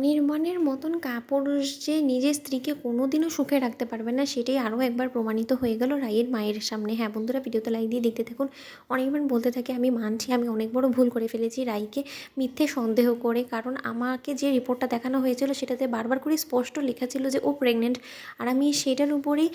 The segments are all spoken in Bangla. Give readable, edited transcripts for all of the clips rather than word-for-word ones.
অনির্বাণের মতন কাপুরুষ যে নিজের স্ত্রীকে কোনোদিনও সুখে রাখতে পারবে না, সেটাই আরও একবার প্রমাণিত হয়ে গেল রাইয়ের মায়ের সামনে। হ্যাঁ বন্ধুরা, ভিডিওতে লাইক দিয়ে দেখতে থাকুন। অনির্বাণ বলতে থাকে, আমি মানছি আমি অনেক বড় ভুল করে ফেলেছি রাইকে মিথ্যে সন্দেহ করে, কারণ আমাকে যে রিপোর্টটা দেখানো হয়েছিল সেটাতে বারবার করে স্পষ্ট লেখা ছিল যে ও প্রেগনেন্ট, আর আমি সেটার উপরেই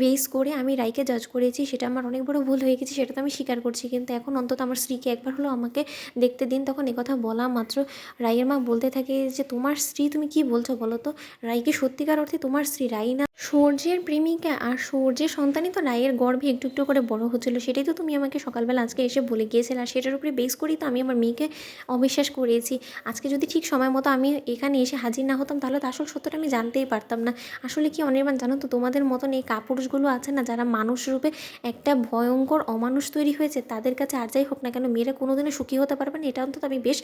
বেস করে আমি রাইকে জাজ করেছি। সেটা আমার অনেক বড় ভুল হয়ে গেছে, সেটা তো আমি স্বীকার করছি, কিন্তু এখন অন্তত আমার স্ত্রীকে একবার হলো আমাকে দেখতে দিন। তখন একথা বলা মাত্র রাইয়ের মা বলতে থাকে যে তোমার স্ত্রী, তুমি কি বলছো বলো তো? রাই কি সত্যিকার অর্থে তোমার স্ত্রী? রাই না সূর্যের প্রেমিকা, আর সূর্যের সন্তানই তো রায়ের গর্ভে একটু একটু করে বড় হচ্ছিল, সেটাই তো তুমি আমাকে সকালবেলা আজকে এসে বলে গিয়েছিলে, আর সেটার উপরে বেস করেই তো আমি আমার মেয়েকে অবিশ্বাস করেছি। আজকে যদি ঠিক সময় মতো আমি এখানে এসে হাজির না হতাম, তাহলে তো আসল সত্যটা আমি জানতেই পারতাম না। আসলে কি অনির্বাণ, জানো তো, তোমাদের মতন এই কাপুরুষগুলো আছে না, যারা মানুষ রূপে একটা ভয়ঙ্কর অমানুষ তৈরি হয়েছে, তাদের কাছে আর যাই হোক না কেন মেয়েরা কোনোদিনও সুখী হতে পারবে না, এটা অন্তত আমি বেশ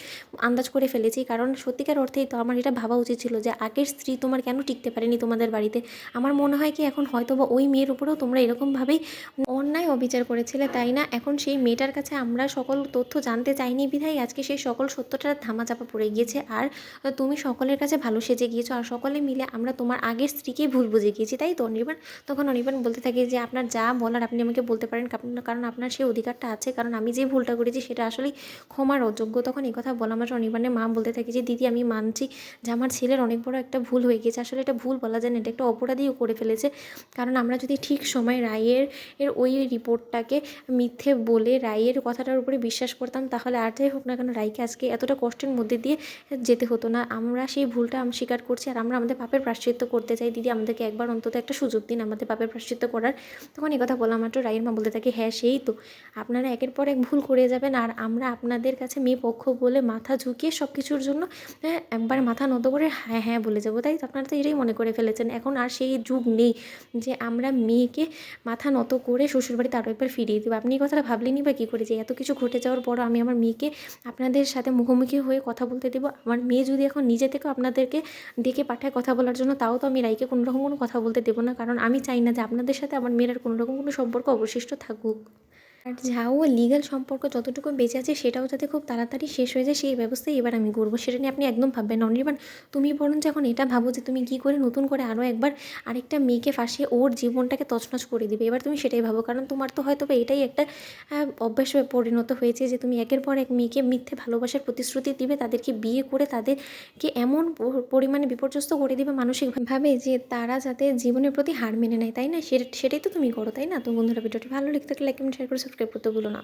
আন্দাজ করে ফেলেছি। কারণ সত্যিকার অর্থেই তো আমার এটা ভাবা উচিত ছিল যে আগের স্ত্রী তোমার কেন টিকতে পারেনি তোমাদের বাড়িতে। আমার মনে হয় কি এখন হয়তো বা ওই মেয়ের উপরেও তোমরা এরকমভাবেই অন্যায় অবিচার করেছিলে, তাই না? এখন সেই মেয়েটার কাছে আমরা সকল তথ্য জানতে চাইনি বিধায় আজকে সেই সকল সত্যটা ধামাচাপা পড়ে গিয়েছে, আর তুমি সকলের কাছে ভালো সেজে গিয়েছো, আর সকলে মিলে আমরা তোমার আগের স্ত্রীকেই ভুল বুঝে গিয়েছি, তাই তো অনির্বাণ? তখন অনির্বাণ বলতে থাকে যে আপনার যা বলার আপনি আমাকে বলতে পারেন, কারণ আপনার সেই অধিকারটা আছে, কারণ আমি যে ভুলটা করেছি সেটা আসলেই ক্ষমার অযোগ্য। তখন এই কথা বলা মাত্র অনির্বাণের মা বলতে থাকে যে দিদি, আমি মানছি যে আমার ছেলের অনেক বড় একটা ভুল হয়ে গেছে। আসলে এটা ভুল বলা যায় না, এটা একটা অপরাধীও করে ফেলেছে। কারণ আমরা যদি ঠিক সময় ওই রিপোর্টটাকে মিথ্যে বলে রায়ের কথাটার উপরে বিশ্বাস করতাম, তাহলে আর যাই হোক না কেন রাইকে আজকে এতটা কষ্টের মধ্যে দিয়ে যেতে হতো না। আমরা সেই ভুলটা স্বীকার করছি, আর আমরা আমাদের পাপের প্রায়শ্চিত্ত করতে চাই। দিদি, আমাদেরকে একবার অন্তত একটা সুযোগ দিন আমাদের পাপের প্রায়শ্চিত্ত করার। তখন এই কথা বলা মাত্র রায়ের মা বলতে থাকে, হ্যাঁ সেই তো, আপনারা একের পর এক ভুল করে যাবেন, আর আমরা আপনাদের কাছে মেয়ে পক্ষ বলে মাথা ঝুঁকিয়ে সব কিছুর জন্য একবার মাথা নত করে হ্যাঁ হ্যাঁ বলে যাবো, তাই তো? আপনারা তো এটাই মনে করে ফেলেছেন। এখন আর সেই যুগ নেই যে আমরা মেয়েকে মাথা নত করে শ্বশুরবাড়িতে আরও একবার ফিরিয়ে দেবো। আপনি এই কথাটা ভাবলেনই বা কী করে যে এত কিছু ঘটে যাওয়ার পরও আমি আমার মেয়েকে আপনাদের সাথে মুখোমুখি হয়ে কথা বলতে দেবো? আমার মেয়ে যদি এখন নিজে থেকেও আপনাদেরকে ডেকে পাঠায় কথা বলার জন্য, তাও তো আমি রাইকে কোনো রকম কোনো কথা বলতে দেবো না, কারণ আমি চাই না যে আপনাদের সাথে আমার মেয়ের আর কোনো রকম কোনো সম্পর্ক অবশিষ্ট থাকুক। আর যাও লিগ্যাল সম্পর্ক যতটুকু বেঁচে আছে সেটাও যাতে খুব তাড়াতাড়ি শেষ হয়ে যায়, সেই ব্যবস্থাই এবার আমি করবো। সেটা নিয়ে আপনি একদম ভাববেন না অনির্বাণ। তুমি বরঞ্চ এখন এটা ভাবো যে তুমি কী করে নতুন করে আরও একবার আরেকটা মেয়েকে ফাঁসিয়ে ওর জীবনটাকে তছনছ করে দিবে। এবার তুমি সেটাই ভাবো, কারণ তোমার তো হয়তো বা এটাই একটা অভ্যাস হয়ে পরিণত হয়েছে যে তুমি একের পর এক মেয়েকে মিথ্যে ভালোবাসার প্রতিশ্রুতি দিবে, তাদেরকে বিয়ে করে তাদেরকে এমন পরিমাণে বিপর্যস্ত করে দিবে মানসিকভাবে যে তারা যাতে জীবনের প্রতি হার মেনে নেয়, তাই না? সেটাই তো তুমি করো, তাই না? তো বন্ধুরা, ভিডিওটি ভালো লেগে থাকলে লাইক কমেন্ট শেয়ার করে সাবস্ক্রাইব করতে ভুলো না।